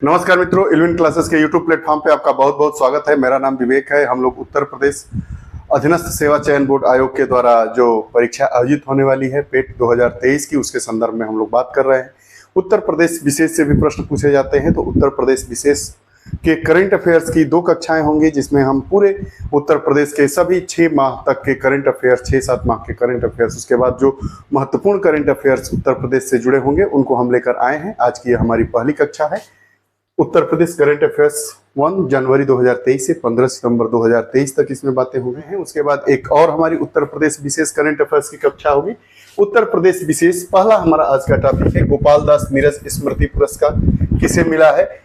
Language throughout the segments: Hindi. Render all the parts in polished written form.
नमस्कार मित्रों, इल्विन क्लासेस के यूट्यूब प्लेटफॉर्म पे आपका बहुत बहुत स्वागत है। मेरा नाम विवेक है। हम लोग उत्तर प्रदेश अधीनस्थ सेवा चयन बोर्ड आयोग के द्वारा जो परीक्षा आयोजित होने वाली है पेट 2023 की, उसके संदर्भ में हम लोग बात कर रहे हैं। उत्तर प्रदेश विशेष से भी प्रश्न पूछे जाते हैं, तो उत्तर प्रदेश विशेष के करंट अफेयर्स की 2 कक्षाएं होंगी, जिसमें हम पूरे उत्तर प्रदेश के सभी 6 माह तक के करंट अफेयर्स, 6-7 माह के करंट अफेयर्स, उसके बाद जो महत्वपूर्ण करंट अफेयर्स उत्तर प्रदेश से जुड़े होंगे उनको हम लेकर आए हैं। आज की हमारी पहली कक्षा है उत्तर प्रदेश करंट अफेयर्स 1 जनवरी 2023 से 15 सितंबर 2023 तक इसमें बातें हो गई हैं। उसके बाद एक और हमारी उत्तर प्रदेश विशेष करंट अफेयर्स की कक्षा होगी। उत्तर प्रदेश विशेष पहला हमारा आज का टॉपिक है गोपाल दास नीरज स्मृति पुरस्कार किसे मिला है।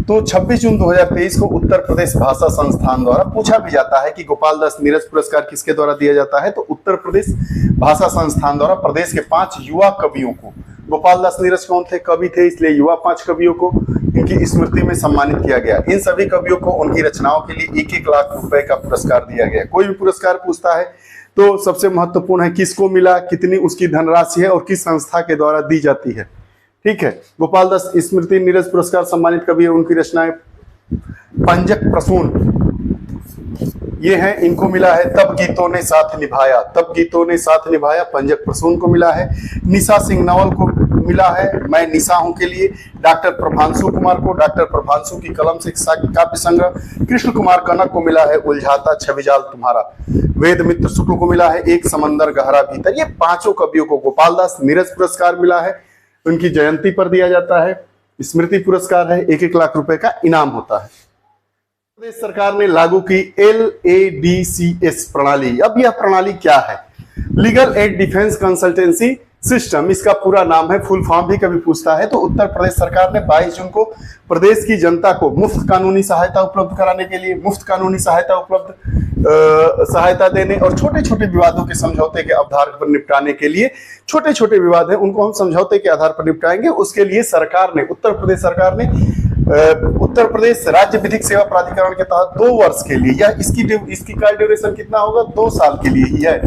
तो 26 जून 2023 को उत्तर प्रदेश भाषा संस्थान द्वारा पूछा भी जाता है कि गोपाल दास नीरज पुरस्कार किसके द्वारा दिया जाता है। तो उत्तर प्रदेश भाषा संस्थान द्वारा प्रदेश के 5 युवा कवियों को, गोपाल दास नीरज कौन थे, कवि थे, इसलिए युवा 5 कवियों को इनकी स्मृति में सम्मानित किया गया। इन सभी कवियों को उनकी रचनाओं के लिए 1-1 लाख रुपए का पुरस्कार दिया गया। कोई भी पुरस्कार पूछता है तो सबसे महत्वपूर्ण है किसको मिला, कितनी उसकी धनराशि है और किस संस्था के द्वारा दी जाती है। ठीक है, गोपाल दास स्मृति नीरज पुरस्कार सम्मानित कवि है, उनकी रचनाएं पंजक प्रसून ये हैं, इनको मिला है। तब गीतों ने साथ निभाया, तब गीतों ने साथ निभाया, पंजक प्रसून को मिला है। निशा सिंह नवल को मिला है मैं निशा हूं के लिए। डॉक्टर प्रभांशु कुमार को, डॉक्टर प्रभांशु की कलम से काव्य संग्रह। कृष्ण कुमार कनक को मिला है उलझाता छविजाल तुम्हारा। वेद मित्र शुक्ल को मिला है एक समंदर गहरा भीतर। ये 5 कवियों को गोपाल दास नीरज पुरस्कार मिला है। उनकी जयंती पर दिया जाता है। स्मृति पुरस्कार है, 1-1 लाख रुपए का इनाम होता है। प्रदेश सरकार ने लागू की LADCS प्रणाली। अब यह प्रणाली क्या है? Legal aid defence consultancy system इसका पूरा नाम है। फुल फॉर्म भी कभी पूछता है। तो उत्तर प्रदेश सरकार ने 22 जून को प्रदेश की जनता को मुफ्त कानूनी सहायता उपलब्ध कराने के लिए, मुफ्त कानूनी सहायता देने और छोटे छोटे विवादों के समझौते के आधार पर निपटाने के लिए, छोटे छोटे विवाद है उनको हम समझौते के आधार पर निपटाएंगे। उसके लिए सरकार ने, उत्तर प्रदेश सरकार ने उत्तर प्रदेश राज्य विधिक सेवा प्राधिकरण के तहत 2 वर्ष के लिए, या इसकी का ड्यूरेशन कितना होगा, 2 साल के लिए ही है।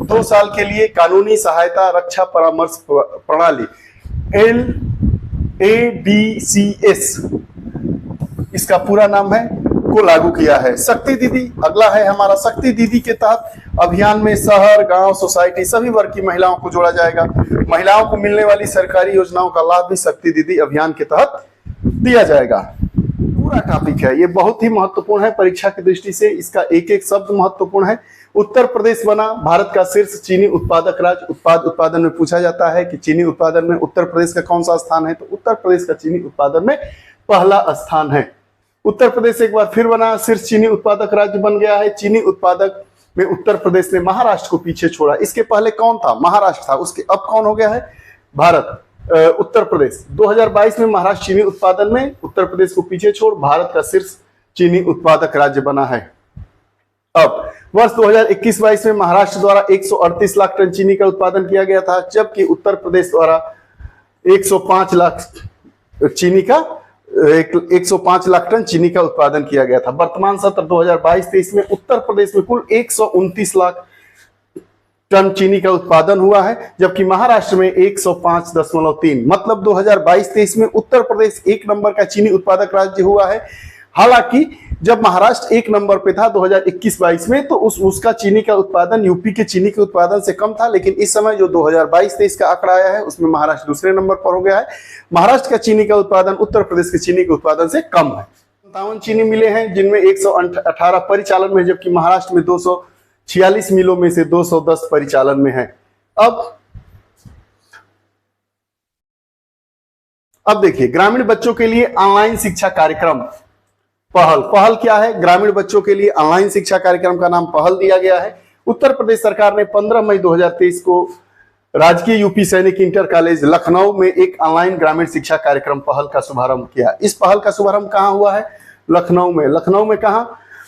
2 साल के लिए कानूनी सहायता रक्षा परामर्श प्रणाली LADCS इसका पूरा नाम है को लागू किया है। शक्ति दीदी अगला है हमारा। शक्ति दीदी के तहत अभियान में शहर, गांव, सोसाइटी सभी वर्ग की महिलाओं को जोड़ा जाएगा। महिलाओं को मिलने वाली सरकारी योजनाओं का लाभ भी शक्ति दीदी अभियान के तहत दिया जाएगा। पूरा टॉपिक है, ये बहुत ही महत्वपूर्ण है परीक्षा की दृष्टि से। इसका एक-एक शब्द महत्वपूर्ण है। उत्तर प्रदेश बना भारत का शीर्ष चीनी उत्पादक राज्य। उत्पादन में पूछा जाता है कि चीनी उत्पादन में उत्तर प्रदेश का कौन सा स्थान है। तो उत्तर प्रदेश का चीनी उत्पादन में पहला स्थान है। उत्तर प्रदेश एक बार फिर बना शीर्ष चीनी उत्पादक राज्य बन गया है। चीनी उत्पादक में उत्तर प्रदेश ने महाराष्ट्र को पीछे छोड़ा। इसके पहले कौन था? महाराष्ट्र था। उसके अब कौन हो गया है? भारत। उत्तर प्रदेश 2022 में महाराष्ट्र चीनी उत्पादन में उत्तर प्रदेश को पीछे छोड़ भारत का शीर्ष चीनी उत्पादक राज्य बना है। अब वर्ष 2021-22 में महाराष्ट्र द्वारा 138 लाख टन चीनी का उत्पादन किया गया था, जबकि उत्तर प्रदेश द्वारा 105 लाख टन चीनी का उत्पादन किया गया था। वर्तमान सत्र 2022-23 में उत्तर प्रदेश में कुल 129 लाख टन चीनी का उत्पादन हुआ है, जबकि महाराष्ट्र में 105.3। मतलब 2022-23 में उत्तर प्रदेश 1 नंबर का चीनी उत्पादक राज्य हुआ है। हालांकि जब महाराष्ट्र 1 नंबर पे था 2021-22 में, तो उसका चीनी का उत्पादन यूपी के चीनी के उत्पादन से कम था। लेकिन इस समय जो 2022-23 का आंकड़ा आया है उसमें महाराष्ट्र दूसरे नंबर पर हो गया है। महाराष्ट्र का चीनी का उत्पादन उत्तर प्रदेश के चीनी के उत्पादन से कम है। 57 चीनी मिले हैं, जिनमें 118 परिचालन में, जबकि महाराष्ट्र में 246 मिलों में से 210 परिचालन में है। अब देखिए, ग्रामीण बच्चों के लिए ऑनलाइन शिक्षा कार्यक्रम पहल क्या है? ग्रामीण बच्चों के लिए ऑनलाइन शिक्षा कार्यक्रम का नाम पहल दिया गया है। उत्तर प्रदेश सरकार ने 15 मई 2023 को राजकीय यूपी सैनिक इंटर कॉलेज लखनऊ में एक ऑनलाइन ग्रामीण शिक्षा कार्यक्रम पहल का शुभारंभ किया। इस पहल का शुभारंभ कहां हुआ है? लखनऊ में। लखनऊ में कहां?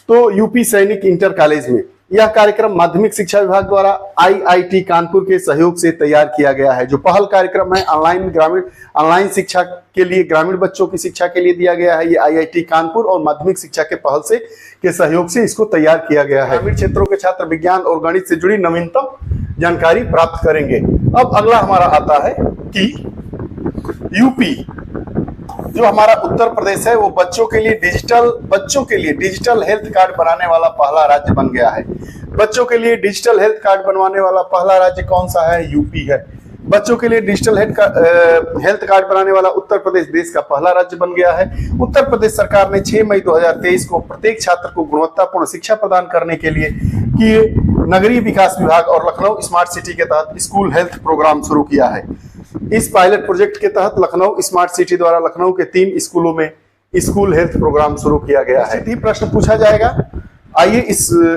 तो यूपी सैनिक इंटर कॉलेज में। यह कार्यक्रम माध्यमिक शिक्षा विभाग द्वारा IIT कानपुर के सहयोग से तैयार किया गया है। जो पहल कार्यक्रम है ऑनलाइन शिक्षा के लिए, ग्रामीण बच्चों की शिक्षा के लिए दिया गया है। ये IIT कानपुर और माध्यमिक शिक्षा के पहल से के सहयोग से इसको तैयार किया गया है। ग्रामीण क्षेत्रों के छात्र विज्ञान और गणित से जुड़ी नवीनतम जानकारी प्राप्त करेंगे। अब अगला हमारा आता है कि यूपी जो हमारा उत्तर प्रदेश है वो बच्चों के लिए डिजिटल हेल्थ कार्ड बनाने वाला पहला राज्य बन गया है। बच्चों के लिए डिजिटल हेल्थ कार्ड बनवाने वाला पहला राज्य कौन सा है? यूपी है। बच्चों के लिए डिजिटल हेल्थ कार्ड बनाने वाला उत्तर प्रदेश देश का पहला राज्य बन गया है। उत्तर प्रदेश सरकार ने 6 मई 2023 को प्रत्येक छात्र को गुणवत्तापूर्ण शिक्षा प्रदान करने के लिए किए नगरीय विकास विभाग और लखनऊ स्मार्ट सिटी के तहत स्कूल हेल्थ प्रोग्राम शुरू किया है। इस पायलट प्रोजेक्ट के तहत लखनऊ स्मार्ट सिटी द्वारा लखनऊ के 3 स्कूलों में स्कूल हेल्थ प्रोग्राम शुरू किया गया है। सीधी प्रश्न पूछा जाएगा। आइए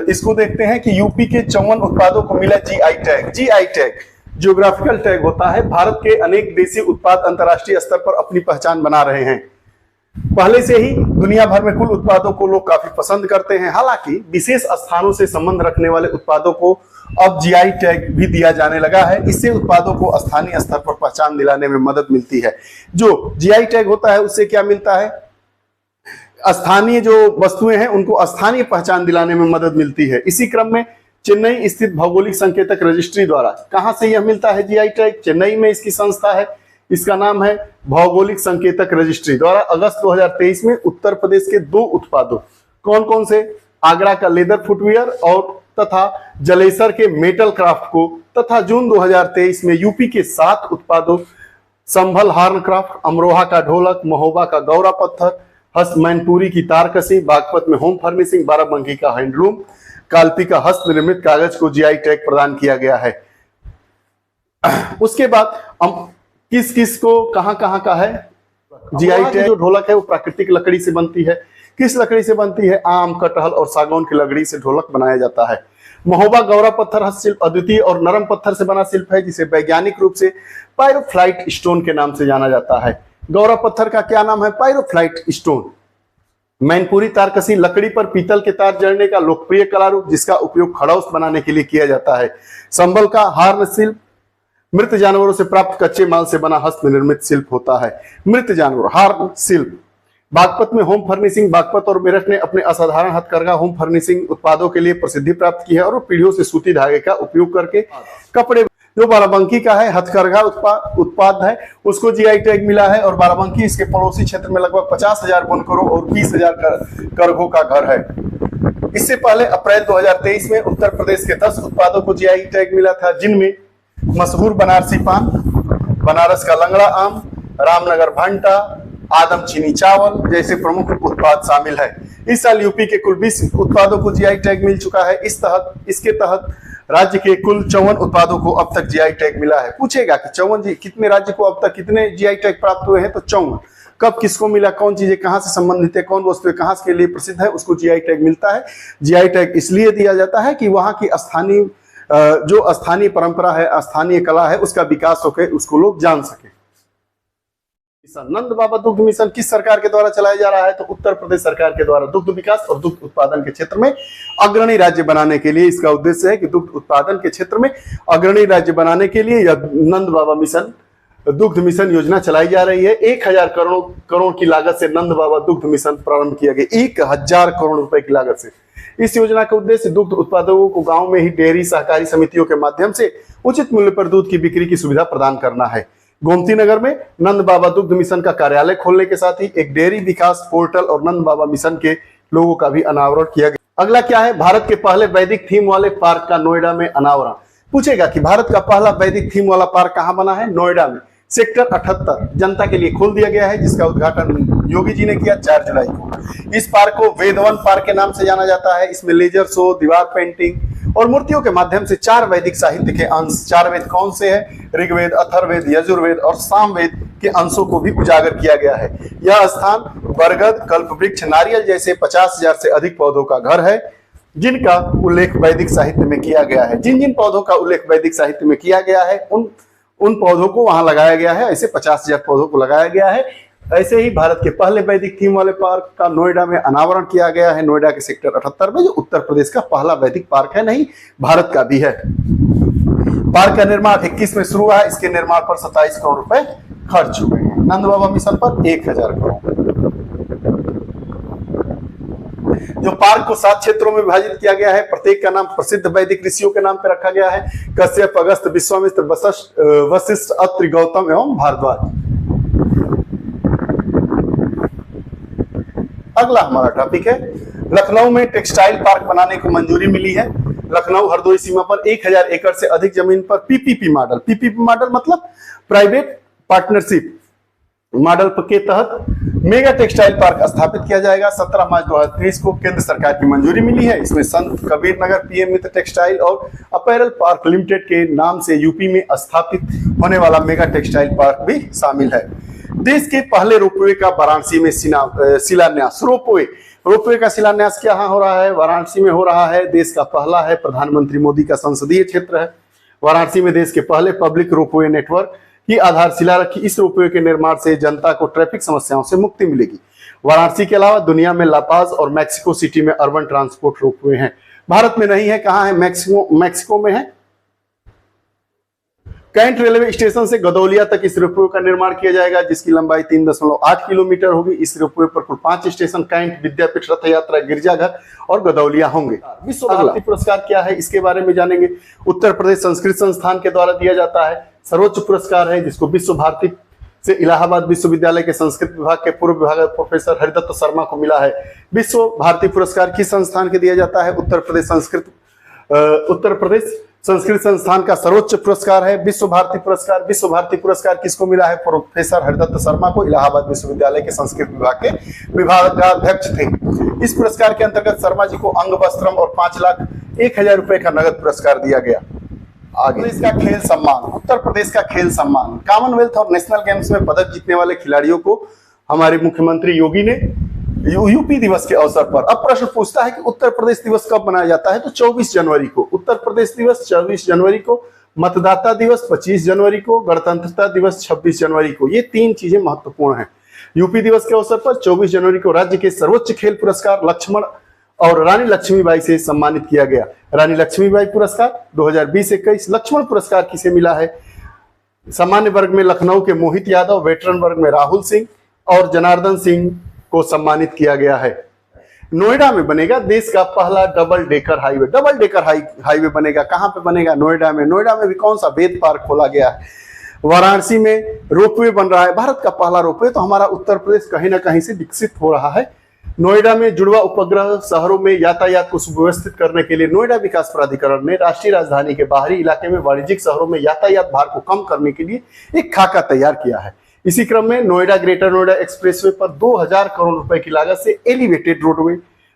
इसको देखते हैं कि यूपी के 54 उत्पादों को मिला GI tag. GI tag geographical tag होता है। भारत के अनेक देसी उत्पाद अंतर्राष्ट्रीय स्तर पर अपनी पहचान बना रहे हैं। पहले से ही दुनिया भर में कुल उत्पादों को लोग काफी पसंद करते हैं। हालांकि विशेष स्थानों से संबंध रखने वाले उत्पादों को अब जीआई टैग भी दिया जाने लगा है। इससे उत्पादों को स्थानीय स्तर पर पहचान दिलाने में मदद मिलती है। जो जीआई टैग होता है उससे क्या मिलता है? स्थानीय जो वस्तुएं हैं उनको स्थानीय पहचान दिलाने में मदद मिलती है। इसी क्रम में चेन्नई स्थित भौगोलिक संकेतक रजिस्ट्री द्वारा, कहां से यह मिलता है जीआई टैग? चेन्नई में इसकी संस्था है, इसका नाम है भौगोलिक संकेतक रजिस्ट्री द्वारा अगस्त 2023 में उत्तर प्रदेश के 2 उत्पादों, कौन कौन से? आगरा का लेदर फुटवियर और तथा जलेसर के मेटल क्राफ्ट को, तथा जून 2023 में यूपी के 7 उत्पादों संभल हार्न क्राफ्ट, अमरोहा का ढोलक, महोबा का गौरा पत्थर, मैनपुरी की तारकसी, बागपत में होम फर्निशिंग, बाराबंकी का हैंडलूम, कालपी का हस्त निर्मित कागज को जीआई टैग प्रदान किया गया है। उसके बाद किस किस को कहां का है जीआई टैग? जो ढोलक है वो प्राकृतिक लकड़ी से बनती है। किस लकड़ी से बनती है? आम, कटहल और सागौन की लकड़ी से ढोलक बनाया जाता है। महोबा गौरा पत्थर हस्तशिल्प अद्वितीय और नरम पत्थर से बना शिल्प है, जिसे वैज्ञानिक रूप से पायरोफ्लाइट स्टोन के नाम से जाना जाता है। गौरा पत्थर का क्या नाम है? पायरोफ्लाइट स्टोन। मैनपुरी तारकसी लकड़ी पर पीतल के तार जड़ने का लोकप्रिय कला रूप, जिसका उपयोग खड़ाउस बनाने के लिए किया जाता है। संभल का हार्न शिल्प मृत जानवरों से प्राप्त कच्चे माल से बना हस्त निर्मित शिल्प होता है। मृत जानवर हार्न शिल्प। बागपत में होम फर्निशिंग, बागपत और मेरठ ने अपने असाधारण हथकरघा होम फर्निशिंग उत्पादों के लिए प्रसिद्धि प्राप्त की है और पीढ़ियों से सूती धागे का उपयोग करके कपड़े, जो बाराबंकी का है हथकरघा उत्पाद है, उसको जीआई टैग मिला है। और बाराबंकी इसके पड़ोसी क्षेत्र में लगभग 50,000 बुनकरों और 20,000 करघों का घर है। इससे पहले अप्रैल 2023 में उत्तर प्रदेश के 10 उत्पादों को जीआई टैग मिला था, जिनमें मशहूर बनारसी पान, बनारस का लंगड़ा आम, रामनगर भंटा, आदम चीनी चावल जैसे प्रमुख उत्पाद शामिल है। इस साल यूपी के कुल 20 उत्पादों को जीआई टैग मिल चुका है। इसके तहत राज्य के कुल 54 उत्पादों को अब तक जीआई टैग मिला है। पूछेगा कि 54 कितने राज्य को अब तक कितने जीआई टैग प्राप्त हुए हैं? तो 54। कब किसको मिला, कौन चीजें कहां से संबंधित है, कौन वस्तुएं कहां के लिए प्रसिद्ध है, उसको जीआई टैग मिलता है। जीआई टैग इसलिए दिया जाता है कि वहां की स्थानीय परंपरा है, स्थानीय कला है, उसका विकास होकर उसको लोग जान सके। नंद बाबा दुग्ध मिशन किस सरकार के द्वारा चलाया जा रहा है? तो उत्तर प्रदेश सरकार के द्वारा दुग्ध विकास और दुग्ध उत्पादन के क्षेत्र में अग्रणी राज्य बनाने के लिए इसका उद्देश्य है कि दुग्ध उत्पादन के क्षेत्र में अग्रणी राज्य बनाने के लिए यह नंद बाबा मिशन दुग्ध मिशन योजना चलाई जा रही है। 1000 करोड़ की लागत से नंद बाबा दुग्ध मिशन प्रारंभ किया गया, 1000 करोड़ रुपए की लागत से। इस योजना का उद्देश्य दुग्ध उत्पादकों को गांव में ही डेयरी सहकारी समितियों के माध्यम से उचित मूल्य पर दूध की बिक्री की सुविधा प्रदान करना है। गोमती नगर में नंद बाबा दुग्ध मिशन का कार्यालय खोलने के साथ ही एक डेयरी विकास पोर्टल और नंद बाबा मिशन के लोगों का भी अनावरण किया गया। अगला क्या है? भारत के पहले वैदिक थीम वाले पार्क का नोएडा में अनावरण। पूछेगा कि भारत का पहला वैदिक थीम वाला पार्क कहां बना है? नोएडा में सेक्टर 78 जनता के लिए खोल दिया गया है, जिसका उद्घाटन योगी जी ने किया 4 जुलाई को। इस पार्क को वेदवन पार्क के नाम से जाना जाता है। इसमें लेजर शो, दीवार पेंटिंग और मूर्तियों के माध्यम से 4 वैदिक साहित्य के अंश, 4 वेद कौन से हैं? ऋग्वेद, अथर्ववेद, यजुर्वेद और सामवेद के अंशों को भी उजागर किया गया है। यह स्थान बरगद, कल्पवृक्ष, नारियल जैसे 50,000 से अधिक पौधों का घर है, जिनका उल्लेख वैदिक साहित्य में किया गया है। जिन जिन पौधों का उल्लेख वैदिक साहित्य में किया गया है उन पौधों को वहां लगाया गया है। ऐसे 50,000 पौधों को लगाया गया है। ऐसे ही भारत के पहले वैदिक थीम वाले पार्क का नोएडा में अनावरण किया गया है, नोएडा के सेक्टर 78 में, जो उत्तर प्रदेश का पहला वैदिक पार्क है, नहीं भारत का भी है। पार्क का निर्माण 21 में शुरू हुआ है। इसके निर्माण पर 27 करोड़ रुपए खर्च हुए हैं। नंद बाबा मिशन पर 1000 करोड़। जो पार्क को 7 क्षेत्रों में विभाजित किया गया है, प्रत्येक का नाम प्रसिद्ध वैदिक ऋषियों के नाम पर रखा गया है। कश्यप, अगस्त, विश्वामित्र, वशिष्ठ, अत्रि, गौतम एवं भारद्वाज। अगला हमारा टॉपिक है, लखनऊ में टेक्सटाइल पार्क बनाने को मंजूरी मिली है। लखनऊ हरदोई सीमा पर 1000 एकड़ से अधिक जमीन पर पीपीपी मॉडल मतलब प्राइवेट पार्टनरशिप मॉडल के तहत मेगा टेक्सटाइल पार्क स्थापित किया जाएगा। 17 मार्च 2023 को केंद्र सरकार की मंजूरी मिली है। इसमें संत कबीर नगर पीएम मित्र टेक्सटाइल और अपैरल पार्क लिमिटेड के नाम से यूपी में स्थापित होने वाला मेगा टेक्सटाइल पार्क भी शामिल है। देश के पहले रोपवे का वाराणसी में शिलान्यास। रोपवे का शिलान्यास कहाँ हो रहा है? वाराणसी में हो रहा है। देश का पहला है, प्रधानमंत्री मोदी का संसदीय क्षेत्र है। वाराणसी में देश के पहले पब्लिक रोपवे नेटवर्क की आधारशिला रखी। इस रोपवे के निर्माण से जनता को ट्रैफिक समस्याओं से मुक्ति मिलेगी। वाराणसी के अलावा दुनिया में लापाज और मैक्सिको सिटी में अर्बन ट्रांसपोर्ट रोपवे हैं। भारत में नहीं है, कहाँ है? मैक्सिको में है। कैंट रेलवे स्टेशन से गदौलिया तक इस रोपवे का निर्माण किया जाएगा, जिसकी लंबाई 3.8 किलोमीटर होगी। इस रोपवे पर कुल 5 स्टेशन कैंट, विद्यापीठ, रथ यात्रा, गिरजाघर और गदौलिया होंगे। विश्व भारती पुरस्कार क्या है, इसके बारे में जानेंगे। उत्तर प्रदेश संस्कृत संस्थान के द्वारा दिया जाता है। सर्वोच्च पुरस्कार है, जिसको विश्व भारती से इलाहाबाद विश्वविद्यालय के संस्कृत विभाग के पूर्व विभाग प्रोफेसर हरिदत्त शर्मा को मिला है। विश्व भारती पुरस्कार किस संस्थान के दिया जाता है? उत्तर प्रदेश संस्कृत संस्थान का सर्वोच्च पुरस्कार है विश्व भारती पुरस्कार। विश्व भारती पुरस्कार किसको मिला है? प्रोफेसर हरिदत्त शर्मा को, इलाहाबाद विश्वविद्यालय के संस्कृत विभाग के विभागाध्यक्ष थे। इस पुरस्कार के अंतर्गत शर्मा जी को अंग वस्त्रम और 5,01,000 रुपए का नगद पुरस्कार दिया गया। आगे इसका खेल सम्मान। उत्तर प्रदेश का खेल सम्मान। कॉमनवेल्थ और नेशनल गेम्स में पदक जीतने वाले खिलाड़ियों को हमारे मुख्यमंत्री योगी ने यूपी दिवस के अवसर पर, अब प्रश्न पूछता है कि उत्तर प्रदेश दिवस कब मनाया जाता है? तो 24 जनवरी को उत्तर प्रदेश दिवस, 24 जनवरी को मतदाता दिवस, 25 जनवरी को गणतंत्रता दिवस, 26 जनवरी को। ये 3 चीजें महत्वपूर्ण हैं। यूपी दिवस के अवसर पर 24 जनवरी को राज्य के सर्वोच्च खेल पुरस्कार लक्ष्मण और रानी लक्ष्मीबाई से सम्मानित किया गया। रानी लक्ष्मीबाई पुरस्कार 2020-21। लक्ष्मण पुरस्कार किसे मिला है? सामान्य वर्ग में लखनऊ के मोहित यादव, वेटरन वर्ग में राहुल सिंह और जनार्दन सिंह को सम्मानित किया गया है। नोएडा में बनेगा देश का पहला double decker highway. Double decker highway बनेगा। कहां पे बनेगा? नोएडा में। नोएडा में भी कौन सा? वेद पार्क खोला गया है। वाराणसी में रोपवे बन रहा है, भारत का पहला रोपवे। तो हमारा उत्तर प्रदेश कहीं ना कहीं से विकसित हो रहा है। नोएडा में जुड़वा उपग्रह शहरों में यातायात को सुव्यवस्थित करने के लिए नोएडा विकास प्राधिकरण ने राष्ट्रीय राजधानी के बाहरी इलाके में वाणिज्यिक शहरों में यातायात भार को कम करने के लिए एक खाका तैयार किया है। इसी क्रम में नोएडा ग्रेटर नोएडा एक्सप्रेसवे पर 2000 करोड़ रुपए की लागत से एलिवेटेड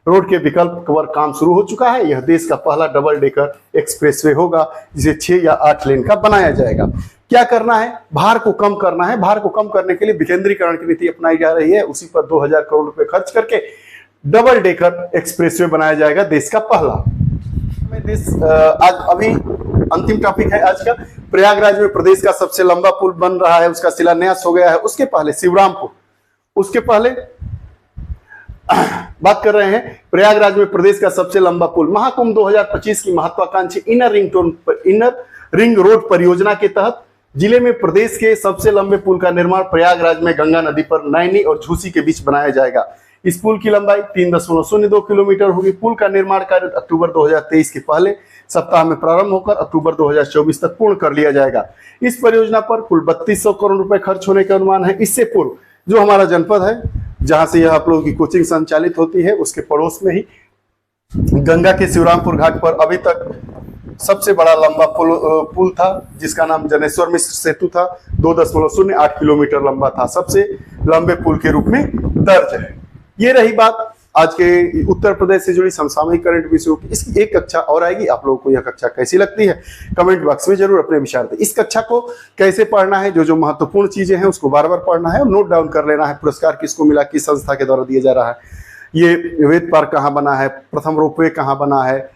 रोड के विकल्प पर काम शुरू हो चुका है। यह देश का पहला डबल डेकर एक्सप्रेसवे होगा, जिसे 6 या 8 लेन का बनाया जाएगा। क्या करना है? भार को कम करना है। भार को कम करने के लिए विकेंद्रीकरण की नीति अपनाई जा रही है। उसी पर 2000 करोड़ रुपए खर्च करके डबल डेकर एक्सप्रेसवे बनाया जाएगा, देश का पहला। आज अभी अंतिम टॉपिक है आज का। प्रयागराज में प्रदेश का सबसे लंबा पुल बन रहा है, उसका शिलान्यास हो गया है। उसके पहले शिवरामपुर, उसके पहले बात कर रहे हैं प्रयागराज में प्रदेश का सबसे लंबा पुल। महाकुंभ 2025 की महत्वाकांक्षी इनर रिंग रोड परियोजना के तहत जिले में प्रदेश के सबसे लंबे पुल का निर्माण प्रयागराज में गंगा नदी पर नैनी और झूसी के बीच बनाया जाएगा। इस पुल की लंबाई 3.02 किलोमीटर होगी। पुल का निर्माण कार्य अक्टूबर 2023 के पहले सप्ताह में प्रारंभ होकर अक्टूबर 2024 तक पूर्ण कर लिया जाएगा। इस परियोजना पर कुल 3200 करोड़ रुपए खर्च होने का अनुमान है। इससे पूर्व जो हमारा जनपद है, जहां से यह आप लोगों की कोचिंग संचालित होती है, उसके पड़ोस में ही गंगा के शिवरामपुर घाट पर अभी तक सबसे बड़ा लंबा पुल था, जिसका नाम जनेश्वर मिश्र सेतु था। 2.08 किलोमीटर लंबा था, सबसे लंबे पुल के रूप में दर्ज है। ये रही बात आज के उत्तर प्रदेश से जुड़ी समसामयिक करंट विषयों की। इसकी एक कक्षा और आएगी। आप लोगों को यह कक्षा कैसी लगती है कमेंट बॉक्स में जरूर अपने विचार दें। इस कक्षा को कैसे पढ़ना है, जो जो महत्वपूर्ण चीजें हैं उसको बार बार पढ़ना है और नोट डाउन कर लेना है। पुरस्कार किसको मिला, किस संस्था के द्वारा दिया जा रहा है, ये वेद पार्क कहाँ बना है, प्रथम रोपवे कहाँ बना है,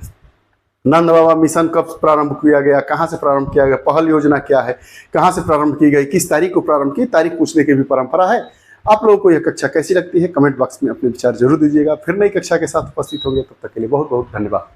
नंद बाबा मिशन कब प्रारंभ किया गया, कहाँ से प्रारंभ किया गया, पहल योजना क्या है, कहाँ से प्रारंभ की गई, किस तारीख को प्रारंभ की, तारीख पूछने की भी परंपरा है। आप लोगों को यह कक्षा कैसी लगती है कमेंट बॉक्स में अपने विचार जरूर दीजिएगा। फिर नई कक्षा के साथ उपस्थित होंगे, तब तक के लिए बहुत बहुत धन्यवाद।